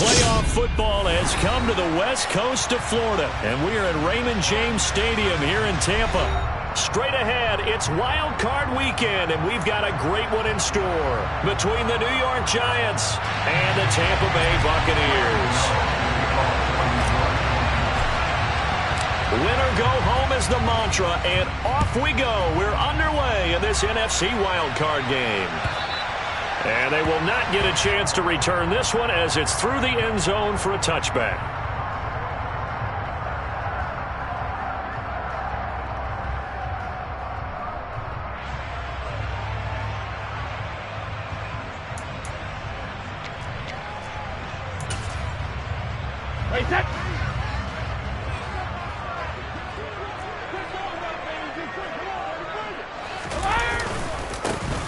Playoff football has come to the west coast of Florida, and we are at Raymond James Stadium here in Tampa. Straight ahead, it's Wild Card Weekend, and we've got a great one in store between the New York Giants and the Tampa Bay Buccaneers. Win or go home is the mantra, and off we go. We're underway in this NFC Wild Card game. And they will not get a chance to return this one as it's through the end zone for a touchback.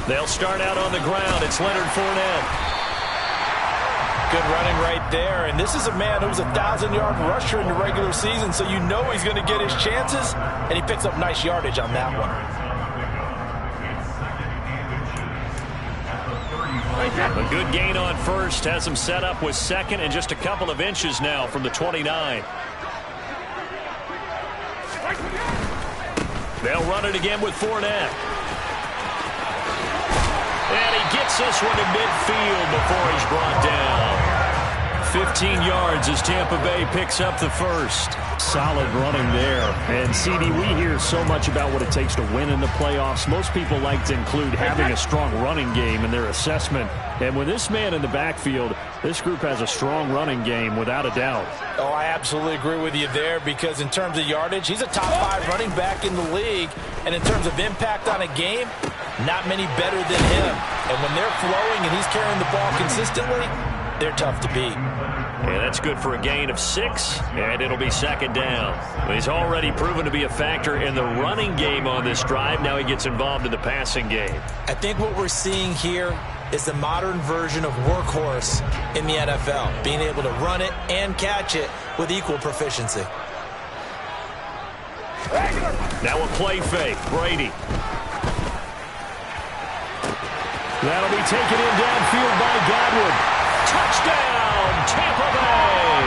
They'll start out on the ground. It's Leonard Fournette. Good running right there. And this is a man who's a 1,000-yard rusher in the regular season, so you know he's going to get his chances, and he picks up nice yardage on that one. A good gain on first. Has him set up with second and just a couple of inches now from the 29. They'll run it again with Fournette. And he gets this one to midfield before he's brought down. 15 yards as Tampa Bay picks up the first. Solid running there. And, CD, we hear so much about what it takes to win in the playoffs. Most people like to include having a strong running game in their assessment. And with this man in the backfield, this group has a strong running game without a doubt. Oh, I absolutely agree with you there because in terms of yardage, he's a top 5 running back in the league. And in terms of impact on a game, not many better than him. And when they're flowing and he's carrying the ball consistently, they're tough to beat. And that's good for a gain of 6, and it'll be second down. He's already proven to be a factor in the running game on this drive. Now he gets involved in the passing game. I think what we're seeing here is the modern version of workhorse in the NFL, being able to run it and catch it with equal proficiency. Now a play fake. Brady. That'll be taken in downfield by Godwin. Touchdown, Tampa Bay.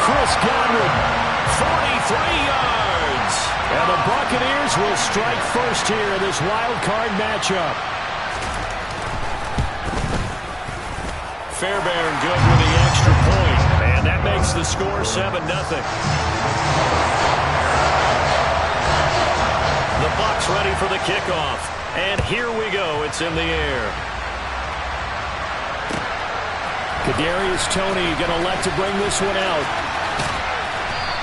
Chris Godwin. 43 yards. And the Buccaneers will strike first here in this wild card matchup. Fairbairn good with the extra point. And that makes the score 7-0. The Bucs ready for the kickoff. And here we go. It's in the air. Kadarius Toney going to elect to bring this one out.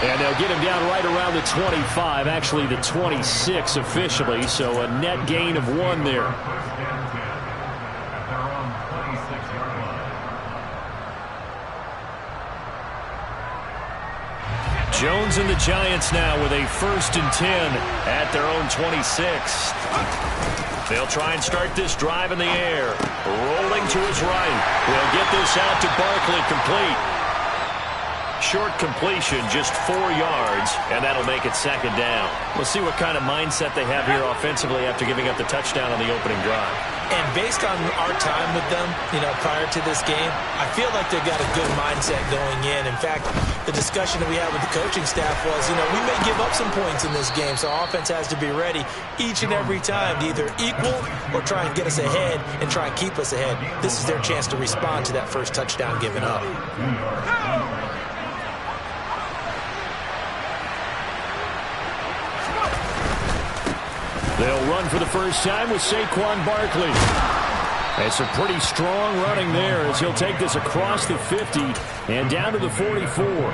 And they'll get him down right around the 25, actually the 26 officially, so a net gain of 1 there. Jones and the Giants now with a 1st and 10 at their own 26. They'll try and start this drive in the air. Rolling to his right. They'll get this out to Barkley, complete. Short completion, just 4 yards, and that'll make it second down. We'll see what kind of mindset they have here offensively after giving up the touchdown on the opening drive. And based on our time with them, prior to this game, I feel like they've got a good mindset going in. In fact, the discussion that we had with the coaching staff was, we may give up some points in this game, so our offense has to be ready each and every time to either equal or try and get us ahead and try and keep us ahead. This is their chance to respond to that first touchdown given up. They'll run for the first time with Saquon Barkley. It's a pretty strong running there as he'll take this across the 50 and down to the 44.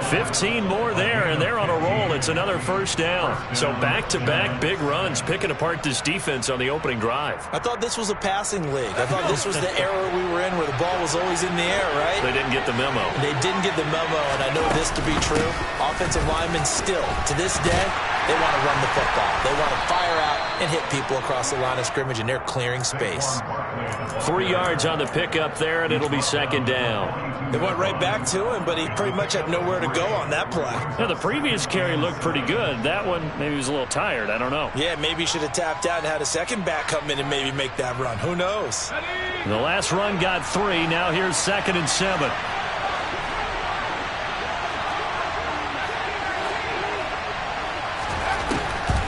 15 more there, and they're on a roll. It's another first down. So back-to-back big runs, picking apart this defense on the opening drive. I thought this was a passing league. I thought this was the era we were in where the ball was always in the air, right? They didn't get the memo. They didn't get the memo, and I know this to be true. Offensive linemen still, to this day, They want to run the football. They want to fire out and hit people across the line of scrimmage, and they're clearing space. 3 yards on the pickup there, and it'll be second down. They went right back to him, but he pretty much had nowhere to go on that play. Yeah, the previous carry looked pretty good. That one, maybe he was a little tired. I don't know. Yeah, maybe he should have tapped out and had a second back come in and maybe make that run. Who knows? The last run got 3. Now here's 2nd and 7.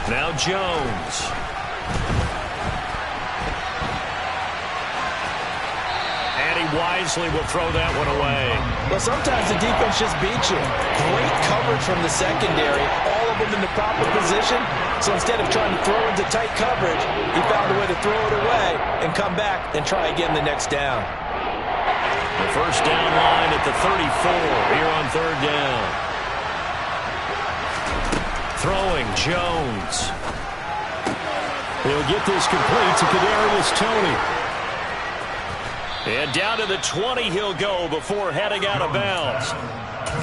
Now Jones. And he wisely will throw that one away. Well, sometimes the defense just beats you. Great coverage from the secondary. All of them in the proper position. So instead of trying to throw into tight coverage, he found a way to throw it away and come back and try again the next down. The first down line at the 34 here on 3rd down. Throwing Jones. He'll get this complete to Kadarius Toney. And down to the 20 he'll go before heading out of bounds.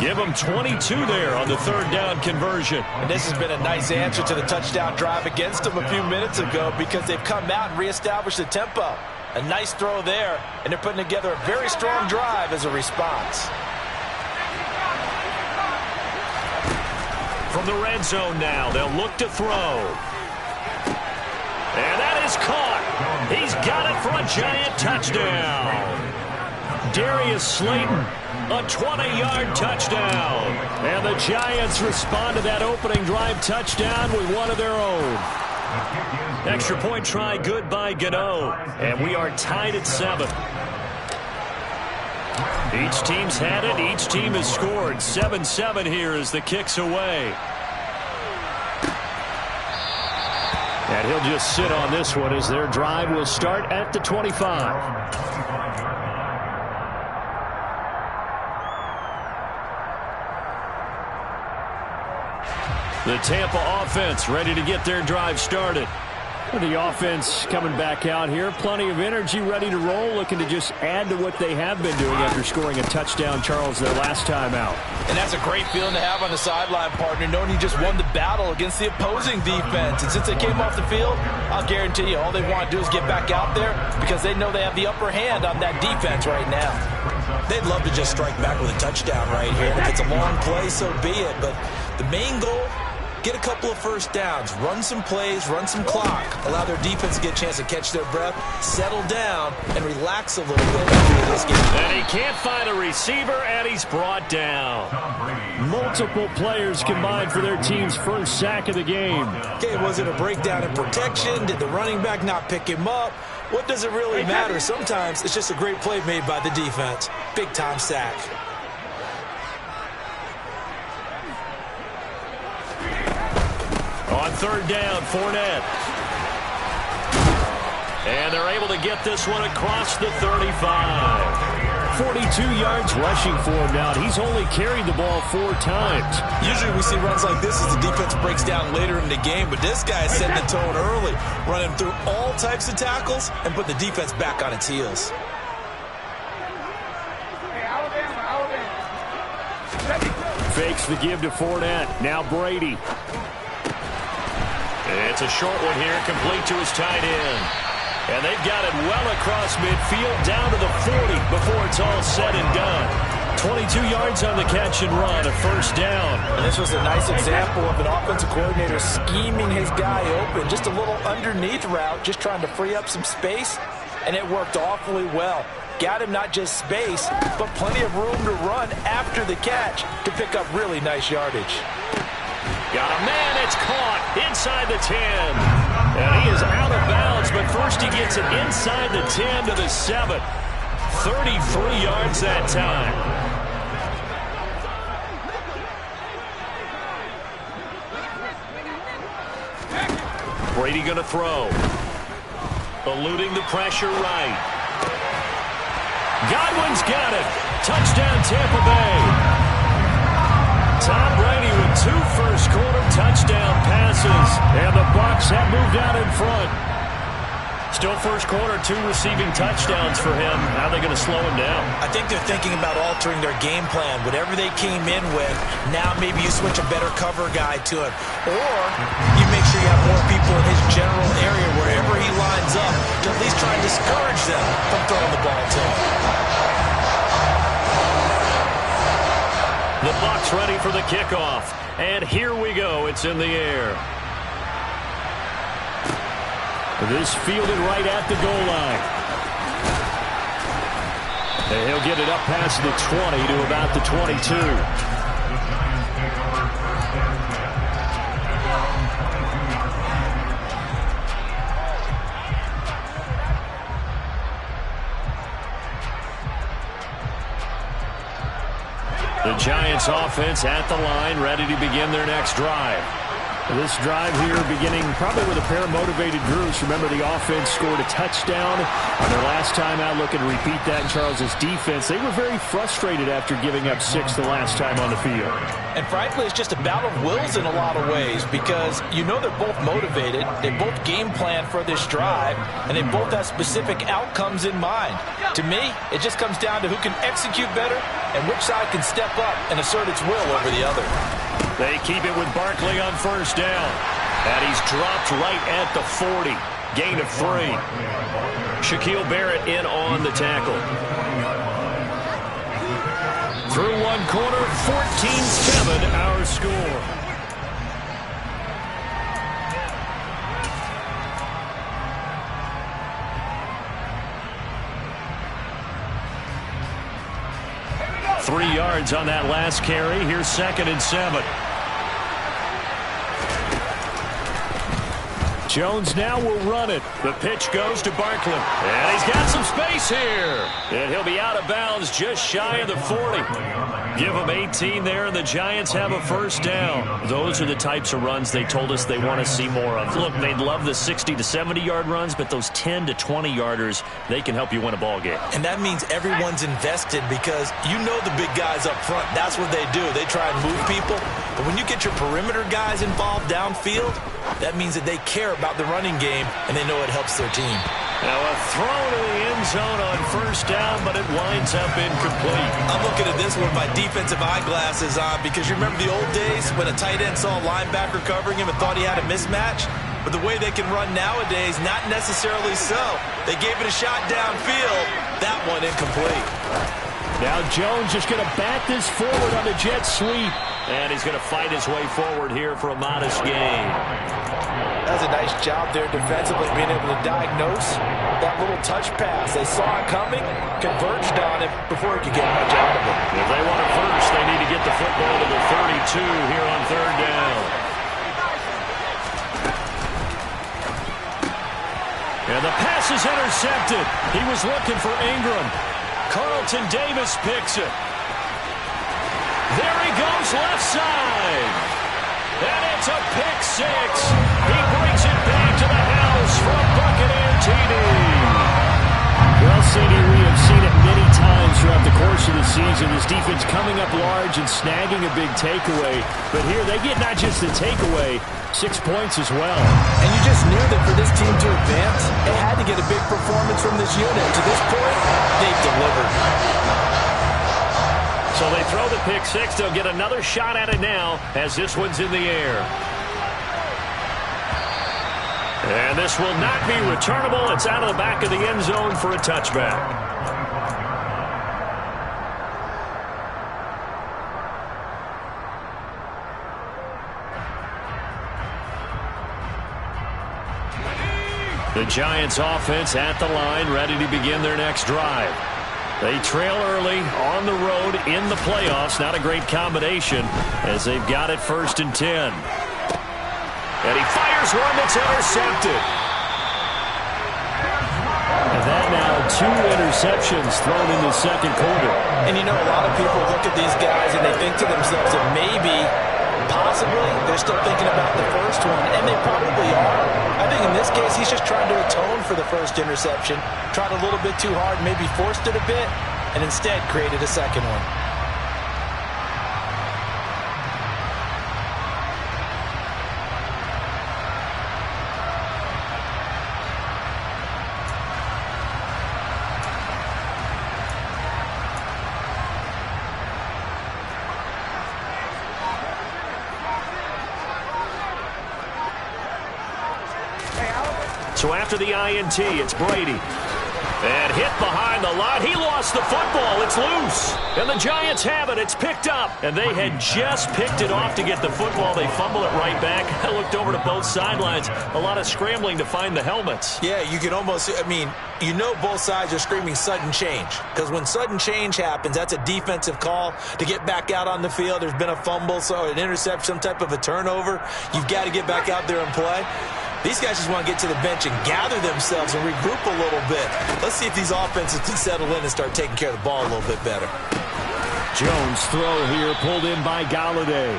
Give him 22 there on the 3rd down conversion. And this has been a nice answer to the touchdown drive against them a few minutes ago because they've come out and reestablished the tempo. A nice throw there, and they're putting together a very strong drive as a response. From the red zone now, they'll look to throw. And that is caught. He's got it for a giant touchdown. Darius Slayton, a 20-yard touchdown. And the Giants respond to that opening drive touchdown with one of their own. Extra point try good by Gano. And we are tied at 7. Each team's had it. Each team has scored. 7-7 here as the kick's away. And he'll just sit on this one as their drive will start at the 25. The Tampa offense ready to get their drive started. The offense coming back out here. Plenty of energy, ready to roll, looking to just add to what they have been doing after scoring a touchdown, Charles, their last time out. And that's a great feeling to have on the sideline, partner, knowing you just won the battle against the opposing defense. And since they came off the field, I'll guarantee you all they want to do is get back out there because they know they have the upper hand on that defense right now. They'd love to just strike back with a touchdown right here. If it's a long play, so be it. But the main goal, get a couple of first downs, run some plays, run some clock, allow their defense to get a chance to catch their breath, settle down, and relax a little bit after this game. And he can't find a receiver, and he's brought down. Multiple players combined for their team's first sack of the game. Okay, was it a breakdown in protection? Did the running back not pick him up? What does it really matter? Sometimes it's just a great play made by the defense. Big-time sack. On 3rd down, Fournette. And they're able to get this one across the 35. 42 yards rushing for him now. He's only carried the ball 4 times. Usually we see runs like this as the defense breaks down later in the game, but this guy is setting the tone early, running through all types of tackles and put the defense back on its heels. Fakes the give to Fournette. Now Brady. It's a short one here, complete to his tight end. And they've got it well across midfield, down to the 40 before it's all said and done. 22 yards on the catch and run, a first down. And this was a nice example of an offensive coordinator scheming his guy open. Just a little underneath route, just trying to free up some space, and it worked awfully well. Got him not just space, but plenty of room to run after the catch to pick up really nice yardage. Got a man, it's caught inside the 10. And he is out of bounds, but first he gets it inside the 10 to the 7. 33 yards that time. Brady going to throw. Eluding the pressure right. Godwin's got it. Touchdown Tampa Bay. Tom Brady with 2 first-quarter touchdown passes, and the Bucs have moved out in front. Still first quarter, 2 receiving touchdowns for him. How are they going to slow him down? I think they're thinking about altering their game plan. Whatever they came in with, now maybe you switch a better cover guy to him. Or you make sure you have more people in his general area wherever he lines up to at least try and discourage them from throwing the ball to him. The Bucs ready for the kickoff. And here we go. It's in the air. This fielded right at the goal line. And he'll get it up past the 20 to about the 22. The Giants offense at the line, ready to begin their next drive. This drive here beginning probably with a pair of motivated groups. Remember, the offense scored a touchdown on their last time out, looking to repeat that in Charles' defense. They were very frustrated after giving up 6 the last time on the field. And frankly, it's just a battle of wills in a lot of ways because you know they're both motivated, they both game plan for this drive, and they both have specific outcomes in mind. To me, it just comes down to who can execute better and which side can step up and assert its will over the other. They keep it with Barkley on first down. And he's dropped right at the 40. Gain of 3. Shaquille Barrett in on the tackle. Through one quarter, 14-7 our score. Three yards on that last carry. Here's 2nd and 7. Jones now will run it. The pitch goes to Barkley. And he's got some space here. And he'll be out of bounds just shy of the 40. Give him 18 there, and the Giants have a first down. Those are the types of runs they told us they want to see more of. Look, they'd love the 60 to 70-yard runs, but those 10 to 20-yarders, they can help you win a ball game. And that means everyone's invested because you know the big guys up front. That's what they do. They try and move people. But when you get your perimeter guys involved downfield, that means that they care about the running game, and they know it helps their team. Now a throw to the end zone on first down, but it winds up incomplete. I'm looking at this with my defensive eyeglasses on because you remember the old days when a tight end saw a linebacker covering him and thought he had a mismatch? But the way they can run nowadays, not necessarily so. They gave it a shot downfield. That one incomplete. Now Jones just going to bat this forward on the jet sweep. And he's going to fight his way forward here for a modest gain. That was a nice job there defensively, being able to diagnose that little touch pass. They saw it coming, converged on it before he could get much out of it. If they want it first, they need to get the football to the 32 here on 3rd down. And the pass is intercepted. He was looking for Ingram. Carlton Davis picks it. There he goes, left side. And it's a pick 6. He brings it back to the house for a Buccaneer TD. Well, CD, we have seen it many times throughout the course of the season. This defense coming up large and snagging a big takeaway. But here they get not just the takeaway, 6 points as well. And you just knew that for this team to advance, it had to get a big performance from this unit. To this point, they've delivered. So they throw the pick 6. They'll get another shot at it now as this one's in the air. And this will not be returnable. It's out of the back of the end zone for a touchback. The Giants offense at the line, ready to begin their next drive. They trail early on the road in the playoffs. Not a great combination as they've got it 1st and 10. And he fires one that's intercepted. And that now 2 interceptions thrown in the 2nd quarter. And you know, a lot of people look at these guys and they think to themselves that maybe, possibly, they're still thinking about the first one. And they probably are. I think in this case, he's just trying to atone for the first interception. Tried a little bit too hard, maybe forced it a bit, and instead created a second one. So after the INT, it's Brady. And hit behind the line. He lost the football. It's loose. And the Giants have it. It's picked up. And they had just picked it off to get the football. They fumble it right back. I looked over to both sidelines. A lot of scrambling to find the helmets. Yeah, you can almost, you know both sides are screaming sudden change. Because when sudden change happens, that's a defensive call to get back out on the field. There's been a fumble, so an interception, some type of a turnover. You've got to get back out there and play. These guys just want to get to the bench and gather themselves and regroup a little bit. Let's see if these offenses can settle in and start taking care of the ball a little bit better. Jones throw here pulled in by Galladay.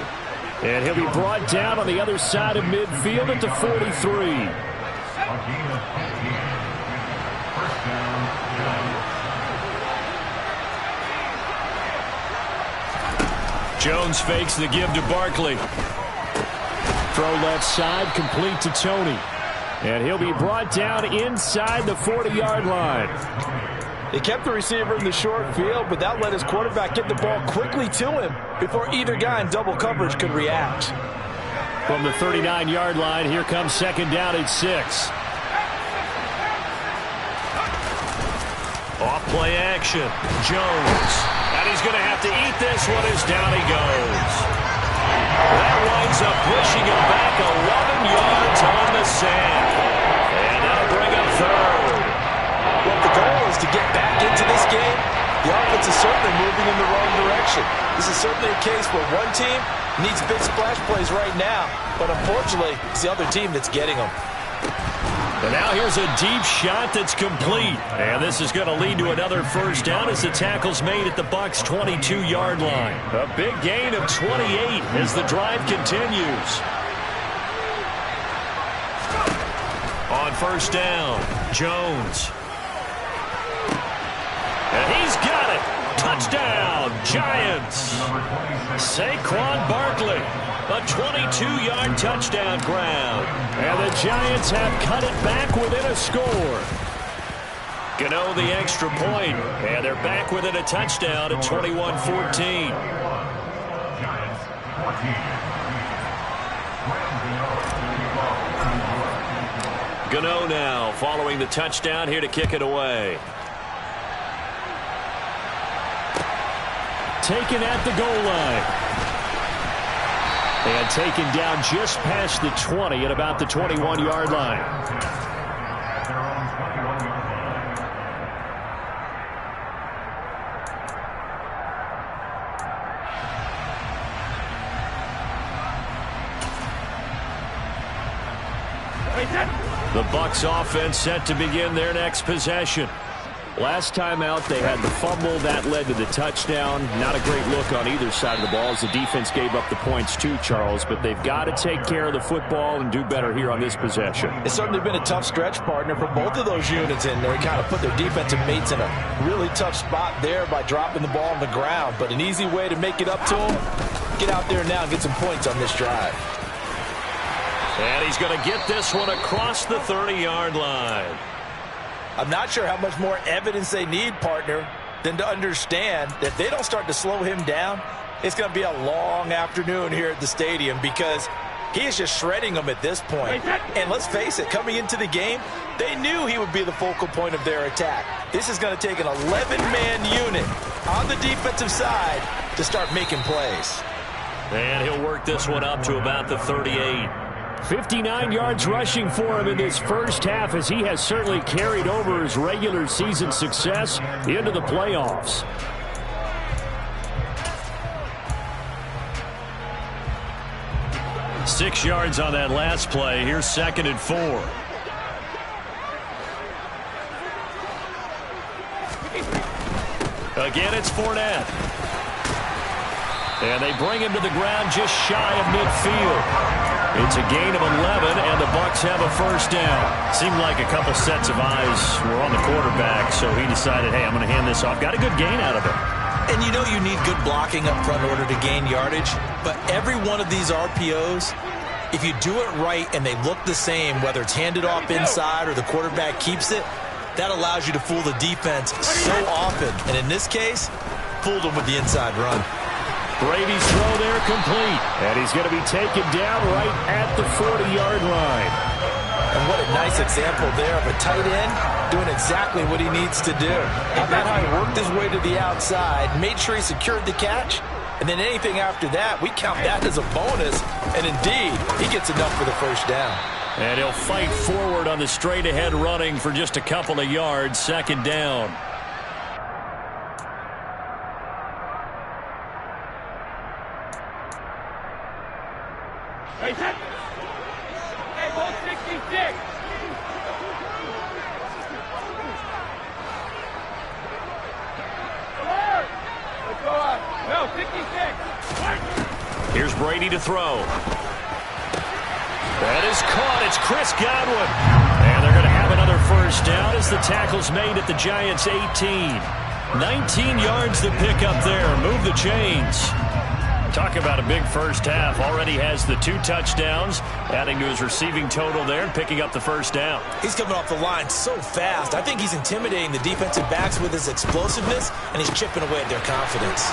And he'll be brought down on the other side of midfield at the 43. Jones fakes the give to Barkley. Throw left side, complete to Tony. And he'll be brought down inside the 40-yard line. They kept the receiver in the short field, but that let his quarterback get the ball quickly to him before either guy in double coverage could react. From the 39-yard line, here comes second down at 6. Off play action. Jones. And he's going to have to eat this one as down he goes. That winds up pushing him back 11 yards on the sand. And that'll bring up third. Well, the goal is to get back into this game. The offense is certainly moving in the wrong direction. This is certainly a case where one team needs big splash plays right now. But unfortunately, it's the other team that's getting them. And now here's a deep shot that's complete. And this is going to lead to another first down as the tackle's made at the Bucs' 22-yard line. A big gain of 28 as the drive continues. On first down, Jones. And he's got it. Touchdown, Giants. Saquon Barkley. A 22-yard touchdown grab. And the Giants have cut it back within a score. Gano the extra point. And they're back within a touchdown at 21-14. Gano now following the touchdown here to kick it away. Taken at the goal line. And taken down just past the 20 at about the 21-yard line. The Bucs offense set to begin their next possession. Last time out, they had the fumble. That led to the touchdown. Not a great look on either side of the ball as the defense gave up the points too, Charles. But they've got to take care of the football and do better here on this possession. It's certainly been a tough stretch, partner, for both of those units in there. Kind of put their defensive mates in a really tough spot there by dropping the ball on the ground. But an easy way to make it up to them, get out there now and get some points on this drive. And he's going to get this one across the 30-yard line. I'm not sure how much more evidence they need, partner, than to understand that if they don't start to slow him down, it's going to be a long afternoon here at the stadium because he is just shredding them at this point. And let's face it, coming into the game, they knew he would be the focal point of their attack. This is going to take an 11-man unit on the defensive side to start making plays. And he'll work this one up to about the 38. 59 yards rushing for him in this first half as he has certainly carried over his regular season success into the playoffs. Six yards on that last play. Here's 2nd and 4. Again, it's Fournette. And they bring him to the ground just shy of midfield. It's a gain of 11, and the Bucs have a first down. Seemed like a couple sets of eyes were on the quarterback, so he decided, hey, I'm going to hand this off. Got a good gain out of it. And you know you need good blocking up front in order to gain yardage, but every one of these RPOs, if you do it right and they look the same, whether it's handed off inside or the quarterback keeps it, that allows you to fool the defense so often. And in this case, fooled them with the inside run. Brady's throw there complete. And he's going to be taken down right at the 40-yard line. And what a nice example there of a tight end doing exactly what he needs to do. How about how he worked his way to the outside, made sure he secured the catch, and then anything after that, we count that as a bonus. And indeed, he gets enough for the first down. And he'll fight forward on the straight-ahead running for just a couple of yards, second down. Hey, ball 66. Let's go up. No, 66. Here's Brady to throw. That is caught. It's Chris Godwin. And they're going to have another first down as the tackle's made at the Giants' 18. 19 yards to pick up there. Move the chains. Talk about a big first half. Already has the 2 touchdowns, adding to his receiving total there and picking up the first down. He's coming off the line so fast. I think he's intimidating the defensive backs with his explosiveness, and he's chipping away at their confidence.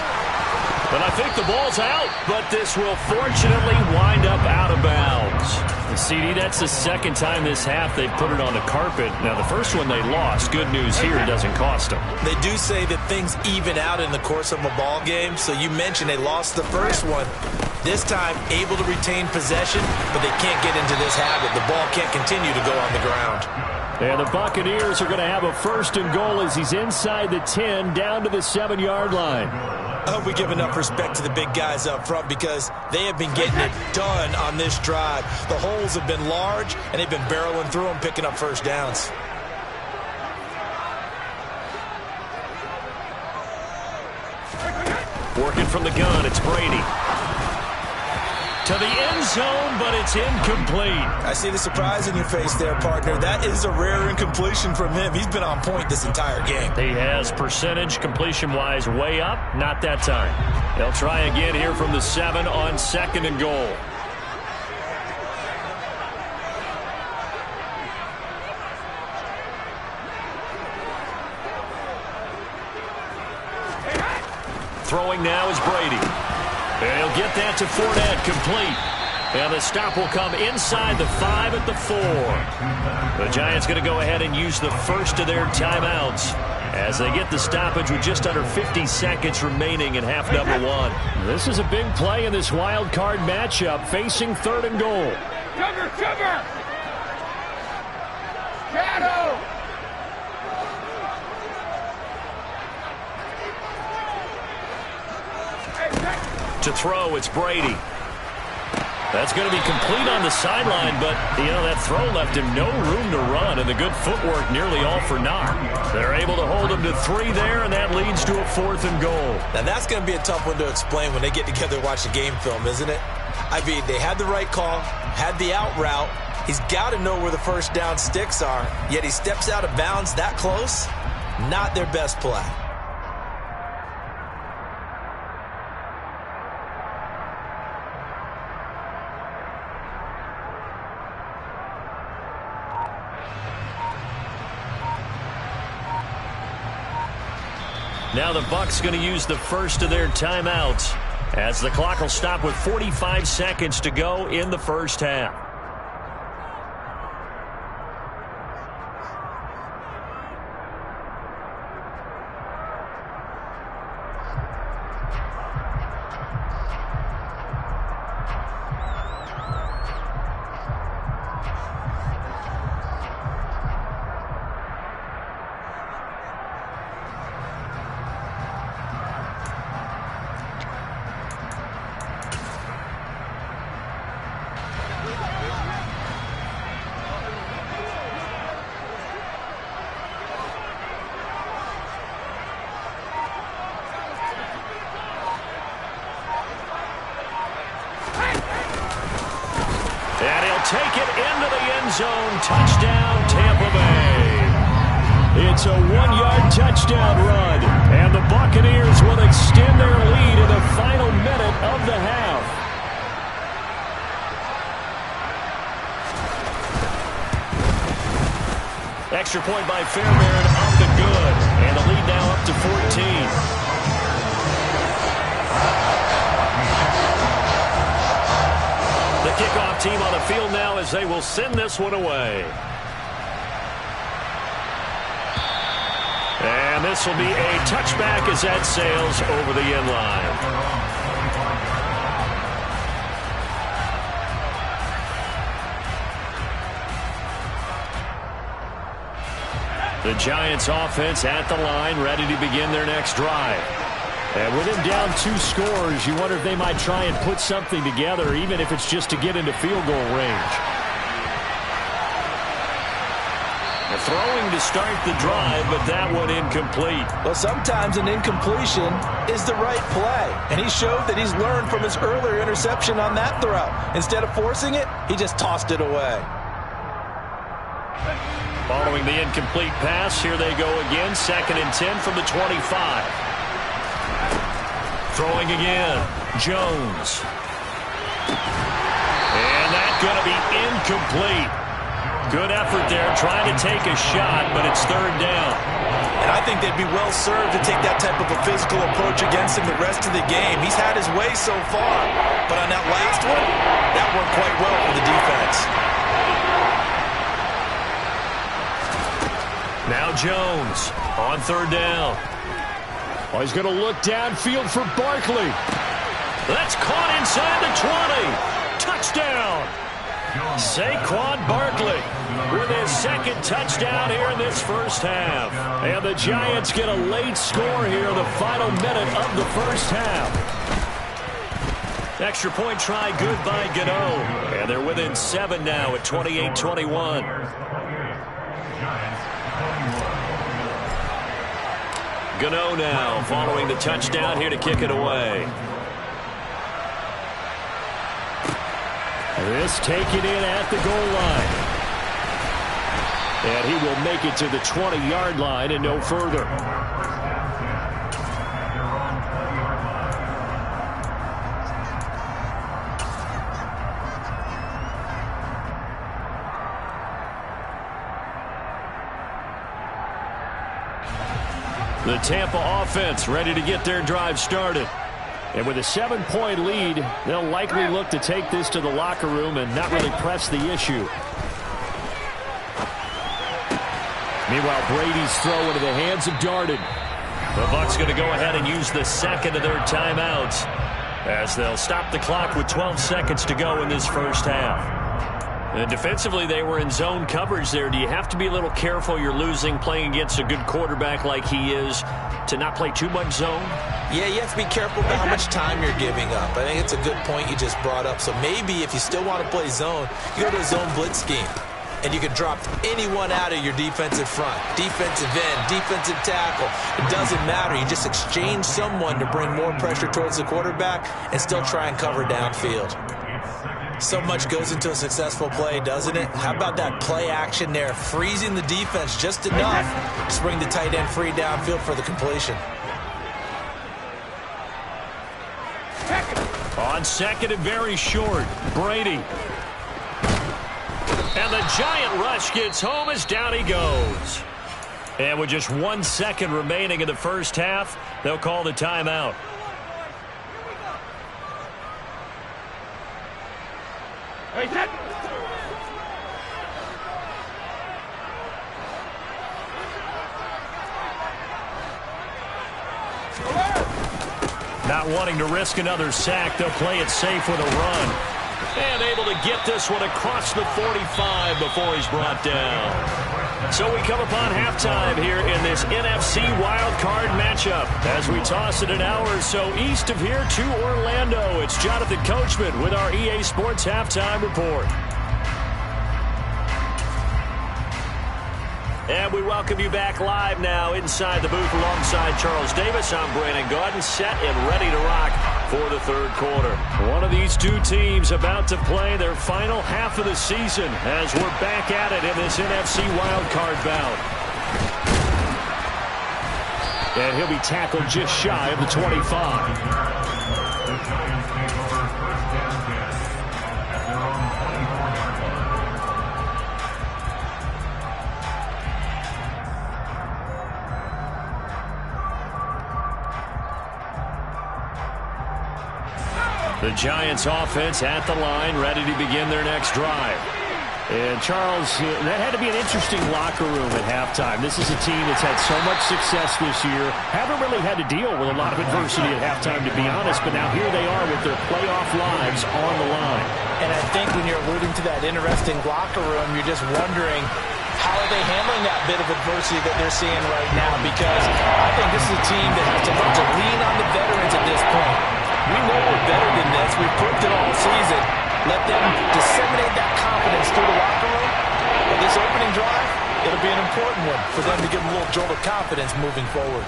But I think the ball's out, but this will fortunately wind up out of bounds. The CD, that's the second time this half they've put it on the carpet. Now, the first one they lost. Good news here, it doesn't cost them. They do say that things even out in the course of a ball game. So you mentioned they lost the first one. This time, able to retain possession, but they can't get into this habit. The ball can't continue to go on the ground. And the Buccaneers are going to have a first and goal as he's inside the 10, down to the 7-yard line. I hope we give enough respect to the big guys up front because they have been getting it done on this drive. The holes have been large, and they've been barreling through them, picking up first downs. Working from the gun, it's Brady. To the end zone, but it's incomplete. I see the surprise in your face there, partner. That is a rare incompletion from him. He's been on point this entire game. He has percentage completion-wise way up. Not that time. They'll try again here from the 7 on second and goal. Throwing now is Brady. And he'll get that to Fournette, complete. And the stop will come inside the 5 at the 4. The Giants going to go ahead and use the first of their timeouts as they get the stoppage with just under 50 seconds remaining in half number 1. This is a big play in this wild card matchup, facing third and goal. Cover! Shadow! To throw, it's Brady. That's going to be complete on the sideline, but, that throw left him no room to run, and the good footwork nearly all for naught. They're able to hold him to 3 there, and that leads to a 4th and goal. Now, that's going to be a tough one to explain when they get together and watch the game film, isn't it? I mean, they had the right call, had the out route. He's got to know where the first down sticks are, yet he steps out of bounds that close. Not their best play. Now the Bucs going to use the first of their timeouts as the clock will stop with 45 seconds to go in the first half. Take it into the end zone. Touchdown, Tampa Bay. It's a 1-yard touchdown run. And the Buccaneers will extend their lead in the final minute of the half. Extra point by Fairbairn up and good. And the lead now up to 14. The kickoff team on the field now as they will send this one away. And this will be a touchback as that sails over the end line. The Giants offense at the line, ready to begin their next drive. And with them down 2 scores, you wonder if they might try and put something together, even if it's just to get into field goal range. Throwing to start the drive, but that one incomplete. Well, sometimes an incompletion is the right play, and he showed that he's learned from his earlier interception on that throw. Instead of forcing it, he just tossed it away. Following the incomplete pass, here they go again, 2nd and 10 from the 25. Throwing again, Jones. And that's going to be incomplete. Good effort there, trying to take a shot, but it's 3rd down. And I think they'd be well served to take that type of a physical approach against him the rest of the game. He's had his way so far, but on that last one, that worked quite well for the defense. Now Jones on 3rd down. Oh, he's going to look downfield for Barkley. That's caught inside the 20. Touchdown. Saquon Barkley with his 2nd touchdown here in this first half. And the Giants get a late score here in the final minute of the first half. Extra point try good by Gano. And they're within 7 now at 28-21. Gano now following the touchdown here to kick it away. This taken in at the goal line. And he will make it to the 20-yard line and no further. The Tampa offense ready to get their drive started. And with a 7-point lead, they'll likely look to take this to the locker room and not really press the issue. Meanwhile, Brady's throw into the hands of Darden. The Bucs going to go ahead and use the 2nd of their timeouts as they'll stop the clock with 12 seconds to go in this first half. And defensively, they were in zone coverage there. Do you have to be a little careful? You're losing playing against a good quarterback like he is to not play too much zone? Yeah, you have to be careful about how much time you're giving up. I think it's a good point you just brought up. So maybe if you still want to play zone, you go to a zone blitz scheme. And you can drop anyone out of your defensive front. Defensive end, defensive tackle. It doesn't matter. You just exchange someone to bring more pressure towards the quarterback and still try and cover downfield. So much goes into a successful play, doesn't it? How about that play action there, freezing the defense just enough to bring the tight end free downfield for the completion. On 2nd and very short, Brady. And the giant rush gets home as down he goes. And with just 1 second remaining in the first half, they'll call the timeout. Hey, set. Not wanting to risk another sack, they'll play it safe with a run. And able to get this one across the 45 before he's brought down. So we come upon halftime here in this NFC wildcard matchup. As we toss it an hour or so east of here to Orlando, it's Jonathan Coachman with our EA Sports Halftime Report. And we welcome you back live now inside the booth alongside Charles Davis. I'm Brandon Gaudin, set and ready to rock for the third quarter. One of these two teams about to play their final half of the season as we're back at it in this NFC wildcard bout. And he'll be tackled just shy of the 25. The Giants offense at the line, ready to begin their next drive. And Charles, that had to be an interesting locker room at halftime. This is a team that's had so much success this year. Haven't really had to deal with a lot of adversity at halftime, to be honest. But now here they are with their playoff lives on the line. And I think when you're alluding to that interesting locker room, you're just wondering, how are they handling that bit of adversity that they're seeing right now? Because I think this is a team that has to learn to lean on the veterans at this point. We know we're better than this. We've proved it all season. Let them disseminate that confidence through the locker room. But this opening drive, it'll be an important one for them to give them a little jolt of confidence moving forward.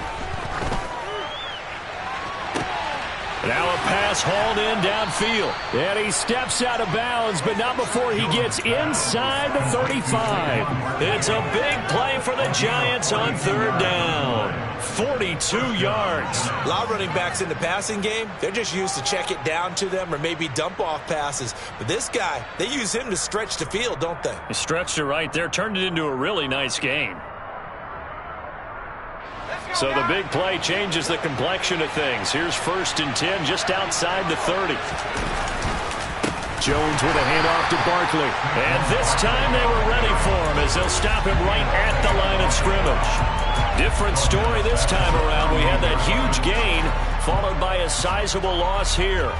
Now a pass hauled in downfield. And he steps out of bounds, but not before he gets inside the 35. It's a big play for the Giants on third down. 42 yards. A lot of running backs in the passing game, they're just used to check it down to them or maybe dump off passes. But this guy, they use him to stretch the field, don't they? He stretched it right there, turned it into a really nice game. So the big play changes the complexion of things. Here's 1st and 10 just outside the 30. Jones with a handoff to Barkley. And this time they were ready for him as they'll stop him right at the line of scrimmage. Different story this time around. We had that huge gain followed by a sizable loss here.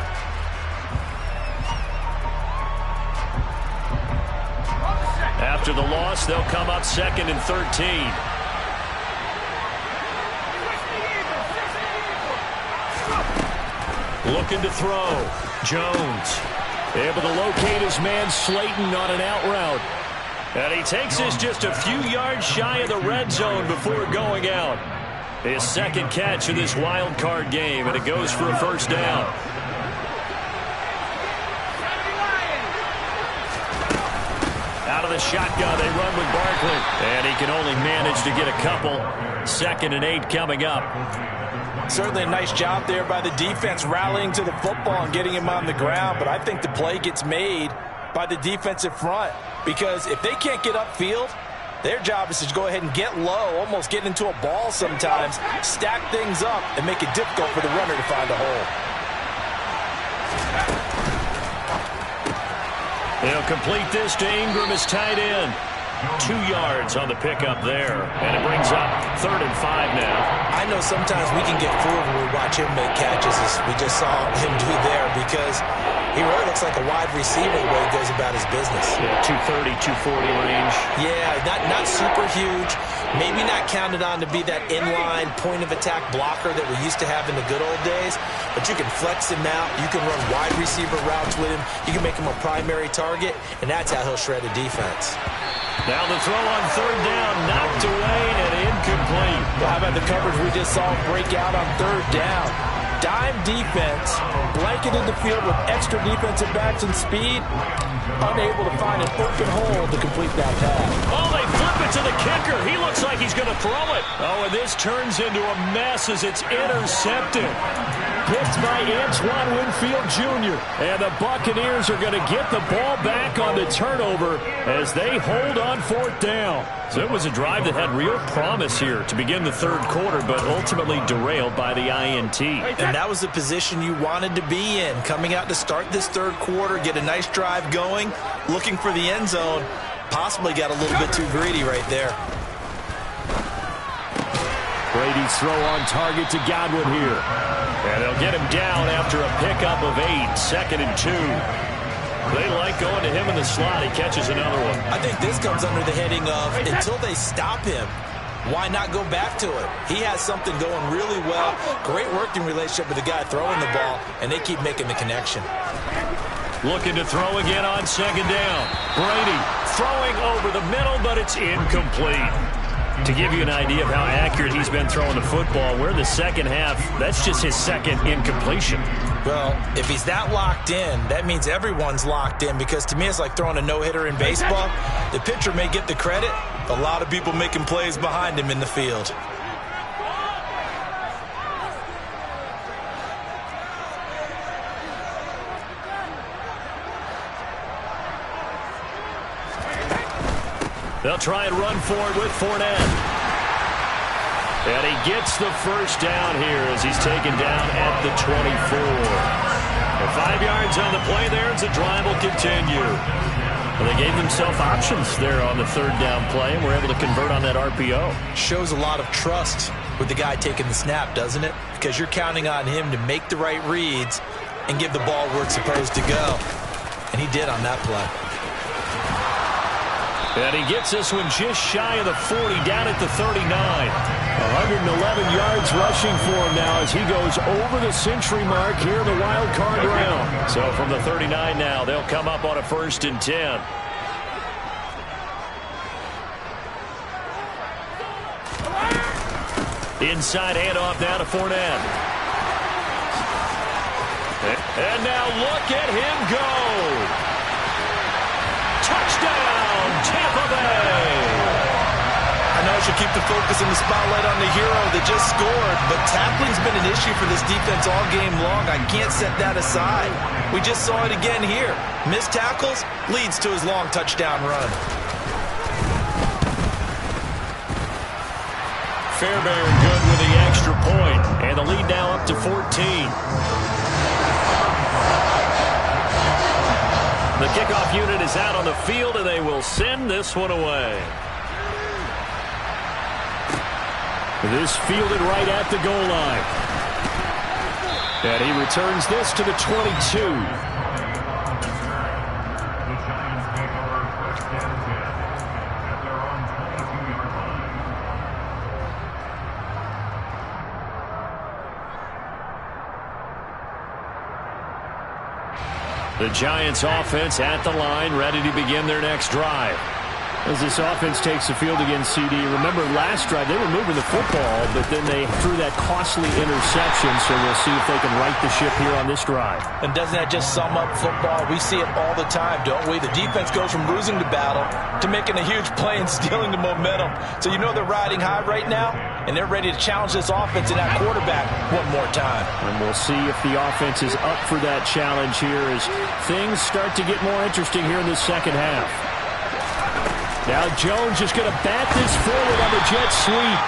After the loss, they'll come up 2nd and 13. Looking to throw. Jones able to locate his man Slayton on an out route. And he takes this just a few yards shy of the red zone before going out. His 2nd catch of this wild card game, and it goes for a 1st down. Out of the shotgun, they run with Barkley. And he can only manage to get a couple. 2nd and 8 coming up. Certainly a nice job there by the defense rallying to the football and getting him on the ground. But I think the play gets made by the defensive front. Because if they can't get upfield, their job is to go ahead and get low, almost get into a ball sometimes, stack things up, and make it difficult for the runner to find a hole. They'll complete this to Ingram as tight end. 2 yards on the pickup there. And it brings up 3rd and 5 now. I know sometimes we can get fooled when we watch him make catches, as we just saw him do there, because he really looks like a wide receiver the way he goes about his business. Yeah, 230, 240 range. Yeah, not super huge. Maybe not counted on to be that inline point-of-attack blocker that we used to have in the good old days. But you can flex him out. You can run wide receiver routes with him. You can make him a primary target, and that's how he'll shred a defense. Now the throw on 3rd down, knocked away and incomplete. Well, how about the coverage we just saw break out on 3rd down? Dime defense, blanketed the field with extra defensive backs and speed, unable to find an open hole to complete that pass. Oh, they flip it to the kicker. He looks like he's going to throw it. Oh, and this turns into a mess as it's intercepted. Picked by Antoine Winfield Jr. And the Buccaneers are going to get the ball back on the turnover as they hold on 4th down. So it was a drive that had real promise here to begin the 3rd quarter, but ultimately derailed by the INT. And that was the position you wanted to be in, coming out to start this 3rd quarter, get a nice drive going, looking for the end zone. Possibly got a little bit too greedy right there. Brady's throw on target to Godwin here. And they'll get him down after a pickup of 8, 2nd and 2. They like going to him in the slot. He catches another one. I think this comes under the heading of, until they stop him, why not go back to it? He has something going really well. Great working relationship with the guy throwing the ball, and they keep making the connection. Looking to throw again on 2nd down. Brady throwing over the middle, but it's incomplete. To give you an idea of how accurate he's been throwing the football, we're in the 2nd half. That's just his 2nd incompletion. Well, if he's that locked in, that means everyone's locked in, because to me it's like throwing a no-hitter in baseball. The pitcher may get the credit, a lot of people making plays behind him in the field. They'll try and run for it with Fournette. And he gets the 1st down here as he's taken down at the 24. 5 yards on the play there as the drive will continue. Well, they gave themselves options there on the third down play and were able to convert on that RPO. Shows a lot of trust with the guy taking the snap, doesn't it? Because you're counting on him to make the right reads and give the ball where it's supposed to go. And he did on that play. And he gets this one just shy of the 40, down at the 39. 111 yards rushing for him now as he goes over the century mark here in the wild card round. So from the 39 now, they'll come up on a 1st and 10. Inside handoff now to Fournette. And now look at him go. Touchdown, Tampa Bay. I know I should keep the focus and the spotlight on the hero that just scored, but tackling's been an issue for this defense all game long. I can't set that aside. We just saw it again here. Missed tackles leads to his long touchdown run. Fairbairn good with the extra point, and the lead now up to 14. The kickoff unit is out on the field, and they will send this one away. This fielded right at the goal line. And he returns this to the 22. The Giants offense at the line, ready to begin their next drive. As this offense takes the field against CD, remember last drive they were moving the football, but then they threw that costly interception, so we'll see if they can right the ship here on this drive. And doesn't that just sum up football? We see it all the time, don't we? The defense goes from losing the battle to making a huge play and stealing the momentum. So you know they're riding high right now, and they're ready to challenge this offense and that quarterback one more time. And we'll see if the offense is up for that challenge here as things start to get more interesting here in the second half. Now Jones is going to bat this forward on the jet sweep.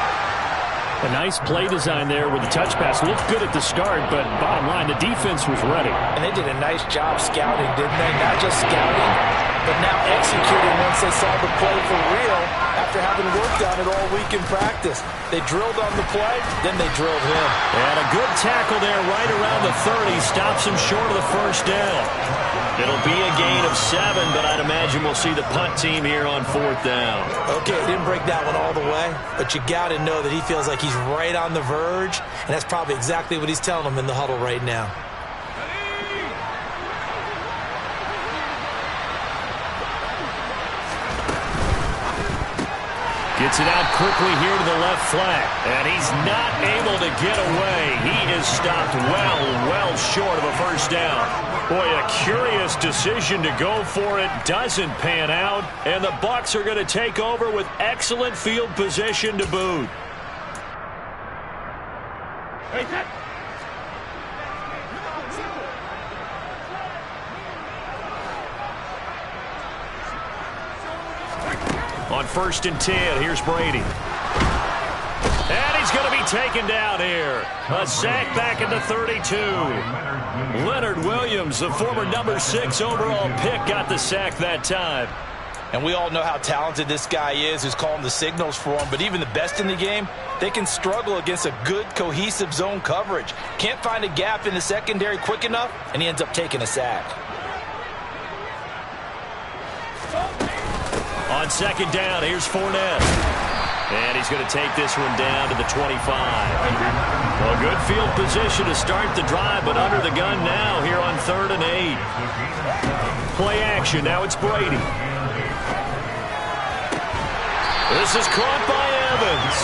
A nice play design there with the touch pass. Looked good at the start, but bottom line, the defense was ready. And they did a nice job scouting, didn't they? Not just scouting, but now executing once they saw the play for real after having worked on it all week in practice. They drilled on the play, then they drilled him. And a good tackle there right around the 30. Stops him short of the first down. It'll be a gain of 7, but I'd imagine we'll see the punt team here on 4th down. Okay, didn't break that one all the way, but you got to know that he feels like he's right on the verge, and that's probably exactly what he's telling them in the huddle right now. Gets it out quickly here to the left flank, and he's not able to get away. He is stopped well short of a first down. Boy, a curious decision to go for it. Doesn't pan out, and the Bucs are going to take over with excellent field position to boot. On 1st and 10, here's Brady. And he's going to be taken down here. A sack back at the 32. Leonard Williams, the former number 6 overall pick, got the sack that time. And we all know how talented this guy is who's calling the signals for him. But even the best in the game, they can struggle against a good, cohesive zone coverage. Can't find a gap in the secondary quick enough, and he ends up taking a sack. On 2nd down, here's Fournette. And he's going to take this one down to the 25. Well, good field position to start the drive, but under the gun now here on 3rd and 8. Play action. Now it's Brady. This is caught by Evans.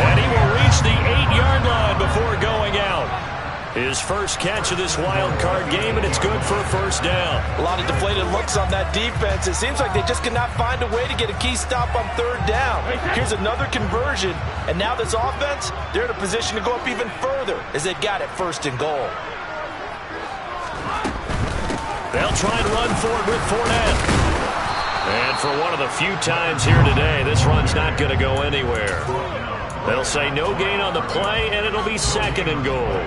And he will reach the 8-yard line before going out. His first catch of this wild card game, and it's good for a first down. A lot of deflated looks on that defense. It seems like they just cannot find a way to get a key stop on 3rd down. Here's another conversion, and now this offense, they're in a position to go up even further as they've got it 1st and goal. They'll try and run forward with Fournette. And for one of the few times here today, this run's not going to go anywhere. They'll say no gain on the play, and it'll be 2nd and goal.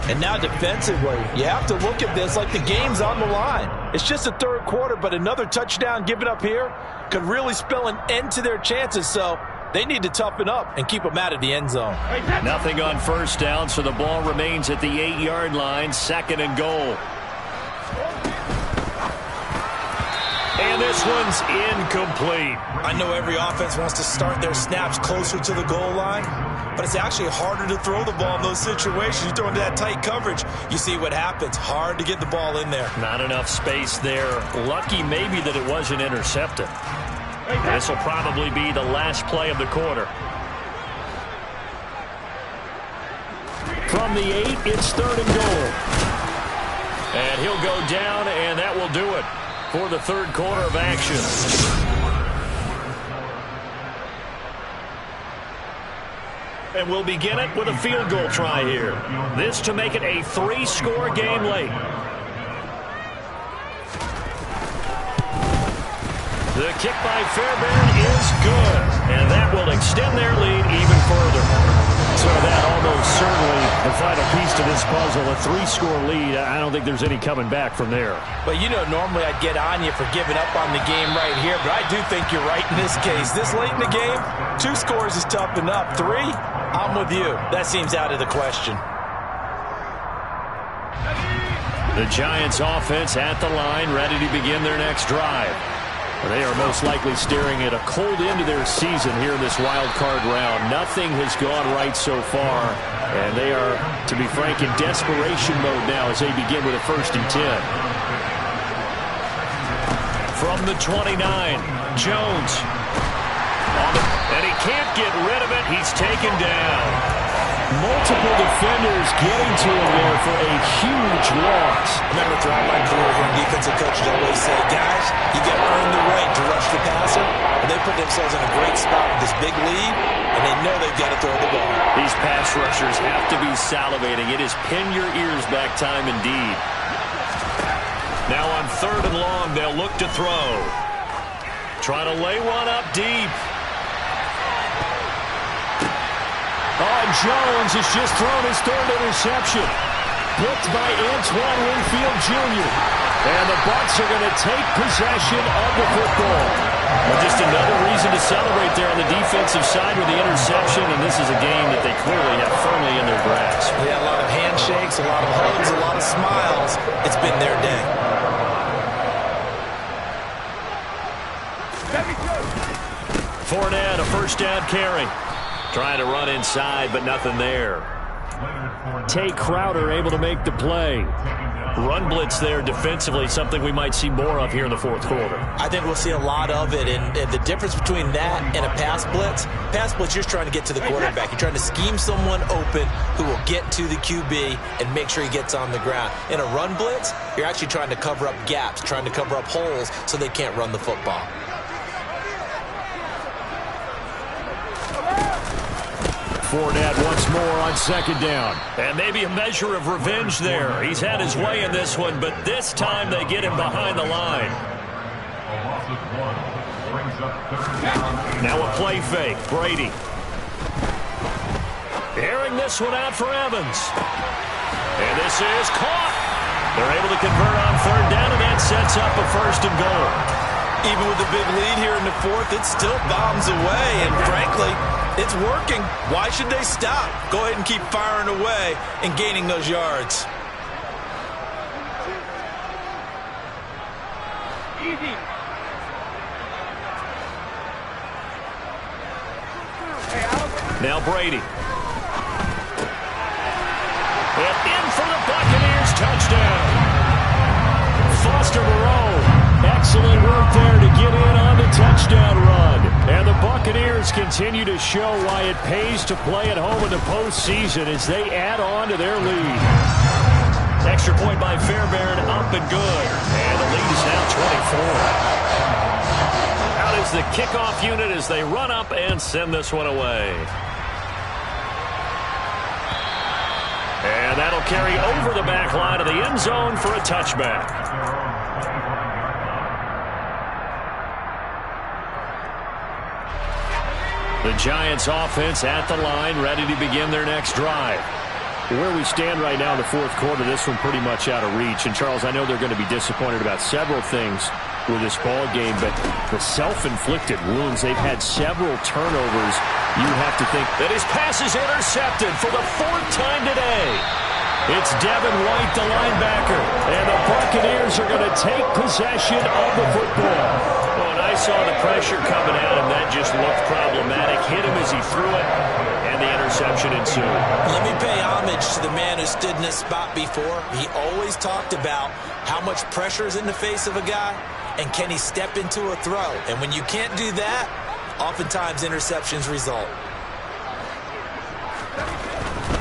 And now defensively, you have to look at this like the game's on the line. It's just the third quarter, but another touchdown given up here could really spell an end to their chances. So they need to toughen up and keep them out of the end zone. Nothing on first down, so the ball remains at the 8-yard line, 2nd and goal. And this one's incomplete. I know every offense wants to start their snaps closer to the goal line, but it's actually harder to throw the ball in those situations. You throw into that tight coverage, you see what happens. Hard to get the ball in there. Not enough space there. Lucky maybe that it wasn't intercepted. This will probably be the last play of the quarter. From the 8, it's 3rd and goal. And he'll go down, and that will do it for the third quarter of action. And we'll begin it with a field goal try here. This to make it a 3-score game late. The kick by Fairbairn is good, and that will extend their lead even further. So that almost certainly the final piece to this puzzle, a 3-score lead. I don't think there's any coming back from there. But, you know, normally I'd get on you for giving up on the game right here, but I do think you're right in this case. This late in the game, 2 scores is tough enough. 3, I'm with you. That seems out of the question. The Giants offense at the line, ready to begin their next drive. They are most likely staring at a cold end to their season here in this wild card round. Nothing has gone right so far, and they are, to be frank, in desperation mode now as they begin with a 1st and 10. From the 29, Jones. And he can't get rid of it. He's taken down. Multiple defenders getting to him there for a huge loss. Remember, throughout my career when defensive coaches always say, guys, you got to earn the right to rush the passer. And they put themselves in a great spot with this big lead, and they know they've got to throw the ball. These pass rushers have to be salivating. It is pin your ears back time indeed. Now on 3rd and long, they'll look to throw. Try to lay one up deep. Oh, and Jones has just thrown his 3rd interception. Picked by Antoine Winfield Jr. And the Bucs are going to take possession of the football. Well, just another reason to celebrate there on the defensive side with the interception, and this is a game that they clearly have firmly in their grasp. Yeah, a lot of handshakes, a lot of hugs, a lot of smiles. It's been their day. Fournette, a 1st down carry. Trying to run inside, but nothing there. Tay Crowder able to make the play. Run blitz there defensively, something we might see more of here in the 4th quarter. I think we'll see a lot of it, and the difference between that and a pass blitz, you're trying to get to the quarterback. You're trying to scheme someone open who will get to the QB and make sure he gets on the ground. In a run blitz, you're actually trying to cover up gaps, trying to cover up holes so they can't run the football. Fournette once more on 2nd down. And maybe a measure of revenge there. He's had his way in this one, but this time they get him behind the line. Now a play fake. Brady. Airing this one out for Evans. And this is caught. They're able to convert on 3rd down, and that sets up a 1st and goal. Even with the big lead here in the 4th, it still bombs away, and frankly, it's working. Why should they stop? Go ahead and keep firing away and gaining those yards. Easy. Now Brady. And in for the Buccaneers, touchdown. Foster Moreau. Excellent work there to get in on the touchdown run. And the Buccaneers continue to show why it pays to play at home in the postseason as they add on to their lead. Extra point by Fairbairn, up and good. And the lead is now 24. Out is the kickoff unit as they run up and send this one away. And that'll carry over the back line of the end zone for a touchback. The Giants offense at the line, ready to begin their next drive. Where we stand right now in the fourth quarter, this one pretty much out of reach. And, Charles, I know they're going to be disappointed about several things with this ball game, but the self-inflicted wounds, they've had several turnovers. You have to think that his pass is intercepted for the fourth time today. It's Devin White, the linebacker, and the Buccaneers are going to take possession of the football. Oh, and I saw the pressure coming at him. That just looked problematic. Hit him as he threw it, and the interception ensued. Let me pay homage to the man who stood in this spot before. He always talked about how much pressure is in the face of a guy, and can he step into a throw. And when you can't do that, oftentimes interceptions result.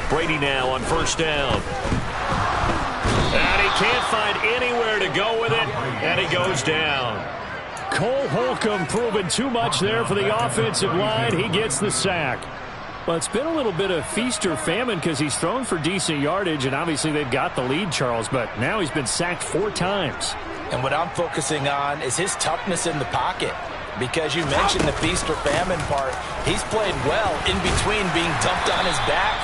Brady now on first down. And he can't find anywhere to go with it, and he goes down. Cole Holcomb proving too much there for the offensive line. He gets the sack. Well, it's been a little bit of feast or famine because he's thrown for decent yardage, and obviously they've got the lead, Charles, but now he's been sacked 4 times. And what I'm focusing on is his toughness in the pocket. Because you mentioned the feast or famine part. He's played well in between being dumped on his back.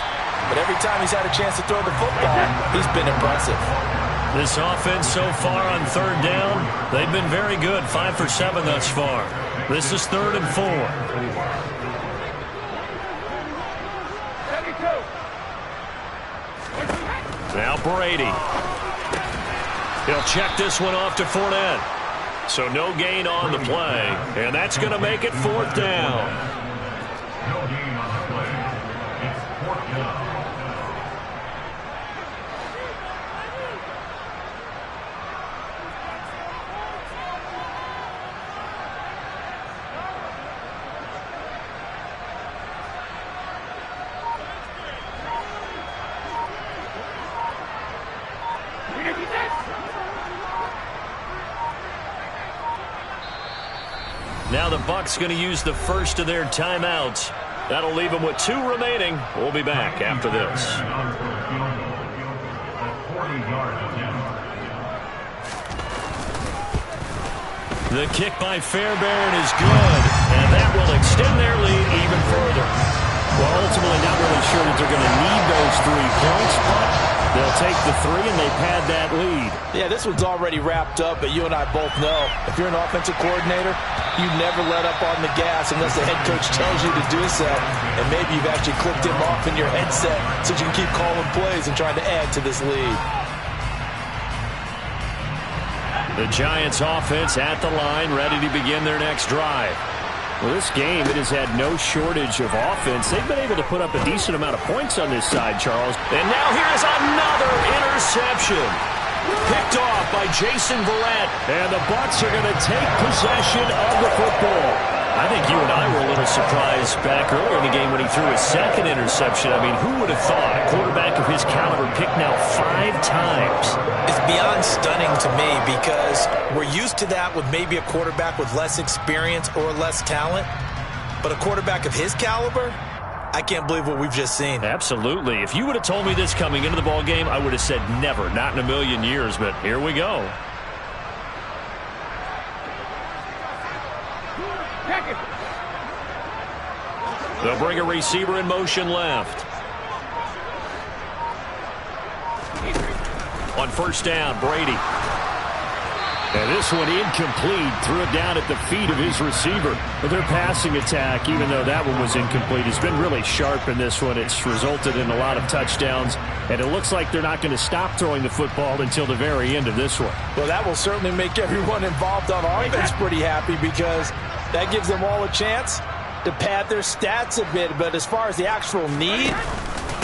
But every time he's had a chance to throw the football, he's been impressive. This offense so far on third down, they've been very good. 5 for 7 thus far. This is 3rd and 4. Now Brady. He'll check this one off to Fournette. So no gain on the play, and that's going to make it 4th down. No gain on the play. It's 4th down. Now the Bucs going to use the first of their timeouts. That'll leave them with 2 remaining. We'll be back after this. The kick by Fairbairn is good, and that will extend their lead even further. Well, ultimately not really sure that they're going to need those 3 points, but they'll take the 3 and they've had that lead. Yeah, this one's already wrapped up, but you and I both know if you're an offensive coordinator, you never let up on the gas unless the head coach tells you to do so. And maybe you've actually clicked him off in your headset so you can keep calling plays and trying to add to this lead. The Giants offense at the line, ready to begin their next drive. Well, this game, it has had no shortage of offense. They've been able to put up a decent amount of points on this side, Charles. And now here's another interception. Picked off by Jason Verrett. And the Bucs are going to take possession of the football. I think you and I were a little surprised back earlier in the game when he threw his 2nd interception. I mean, who would have thought a quarterback of his caliber picked now 5 times? It's beyond stunning to me because we're used to that with maybe a quarterback with less experience or less talent. But a quarterback of his caliber, I can't believe what we've just seen. Absolutely. If you would have told me this coming into the ball game, I would have said never, not in a million years. But here we go. They'll bring a receiver in motion left. On first down, Brady. And this one incomplete. Threw it down at the feet of his receiver. But their passing attack, even though that one was incomplete, has been really sharp in this one. It's resulted in a lot of touchdowns. And it looks like they're not going to stop throwing the football until the very end of this one. Well, that will certainly make everyone involved on offense pretty happy because that gives them all a chance to pad their stats a bit. But as far as the actual need,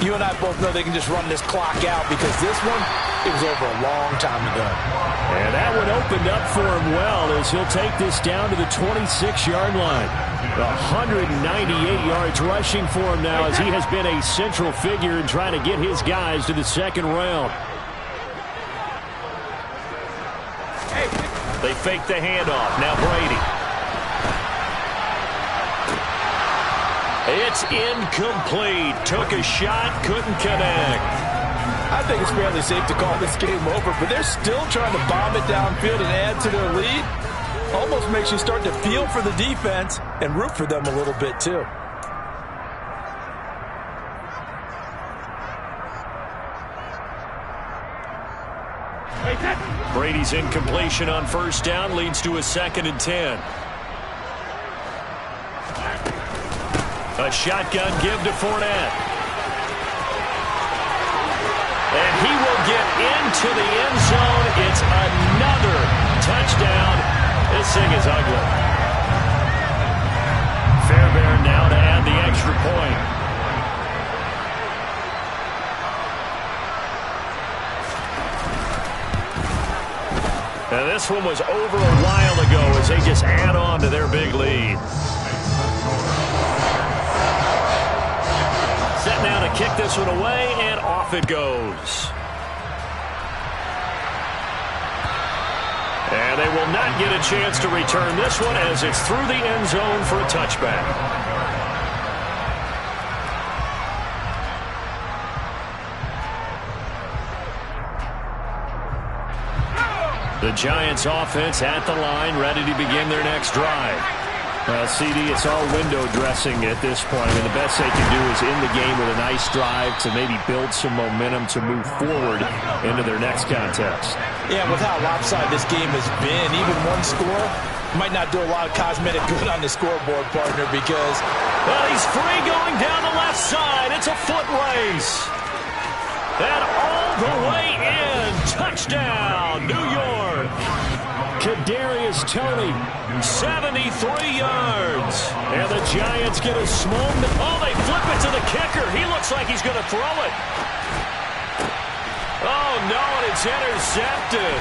you and I both know they can just run this clock out because this one, it was over a long time ago. And that one opened up for him well as he'll take this down to the 26-yard line. 198 yards rushing for him now as he has been a central figure in trying to get his guys to the 2nd round. They fake the handoff. Now Brady. It's incomplete. Took a shot, couldn't connect. I think it's fairly safe to call this game over, but they're still trying to bomb it downfield and add to their lead. Almost makes you start to feel for the defense and root for them a little bit too. Brady's incompletion on first down leads to a 2nd and 10. A shotgun give to Fournette. And he will get into the end zone. It's another touchdown. This thing is ugly. Fairbairn now to add the extra point. Now this one was over a while ago as they just add on to their big lead. Set now to kick this one away, and off it goes. And they will not get a chance to return this one as it's through the end zone for a touchback. The Giants offense at the line, ready to begin their next drive. Well, CD, it's all window dressing at this point. I mean, the best they can do is end the game with a nice drive to maybe build some momentum to move forward into their next contest. Yeah, with how lopsided this game has been, even one score might not do a lot of cosmetic good on the scoreboard, partner, because... Well, he's free going down the left side. It's a foot race. And all the way in. Touchdown, New York. Kadarius Toney, 73 yards. And the Giants get a small... Oh, they flip it to the kicker. He looks like he's going to throw it. Oh, no, and it's intercepted.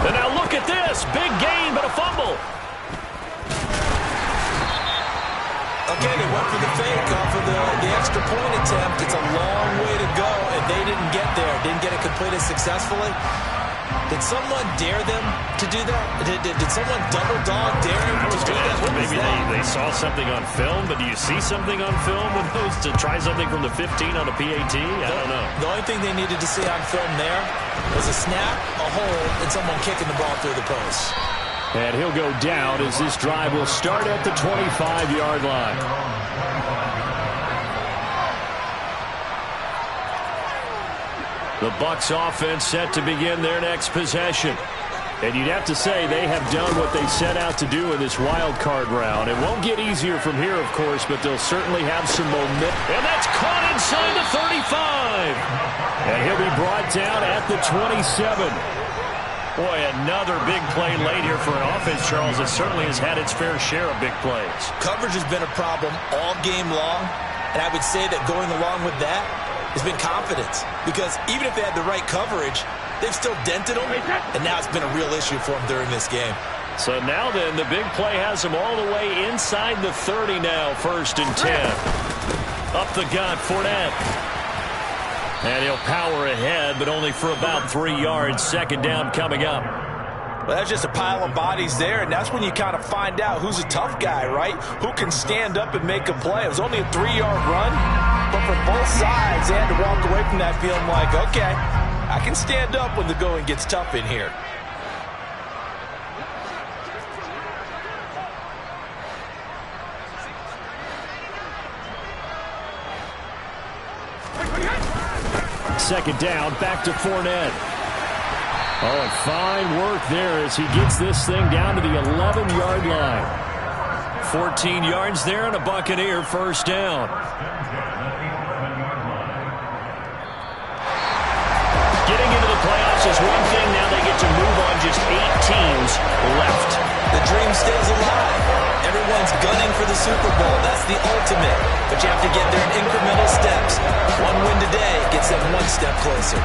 And now look at this. Big gain, but a fumble. Okay, they went for the fake off of the extra point attempt. It's a long way to go, and they didn't get there. Didn't get it completed successfully. Did someone dare them to do that? Did someone double dog dare them to do that? Maybe they saw something on film, but do you see something on film with those to try something from the 15 on a PAT? I don't know. The only thing they needed to see on film there was a snap, a hold, and someone kicking the ball through the post. and he'll go down as this drive will start at the 25-yard line. The Bucs offense set to begin their next possession. And you'd have to say they have done what they set out to do in this wild card round. It won't get easier from here, of course, but they'll certainly have some momentum. And that's caught inside the 35. And he'll be brought down at the 27. Boy, another big play late here for an offense, Charles, that certainly has had its fair share of big plays. Coverage has been a problem all game long, and I would say that going along with that has been confidence. Because even if they had the right coverage, they've still dented them, and now it's been a real issue for them during this game. So now then, the big play has them all the way inside the 30 now, 1st and 10. Up the gut, Fournette. And he'll power ahead, but only for about 3 yards. 2nd down coming up. Well, that's just a pile of bodies there, and that's when you kind of find out who's a tough guy, right? Who can stand up and make a play. It was only a 3-yard run, but for both sides, they had to walk away from that feeling like, okay, I can stand up when the going gets tough in here. Second down, back to Fournette. Oh, fine work there as he gets this thing down to the 11-yard line. 14 yards there and a Buccaneer 1st down. Getting into the playoffs is one thing. Now they get to move on. Just 8 teams left. The dream stays alive. Everyone's gunning for the Super Bowl. That's the ultimate. But you have to get there in incremental steps. One win today gets them 1 step closer.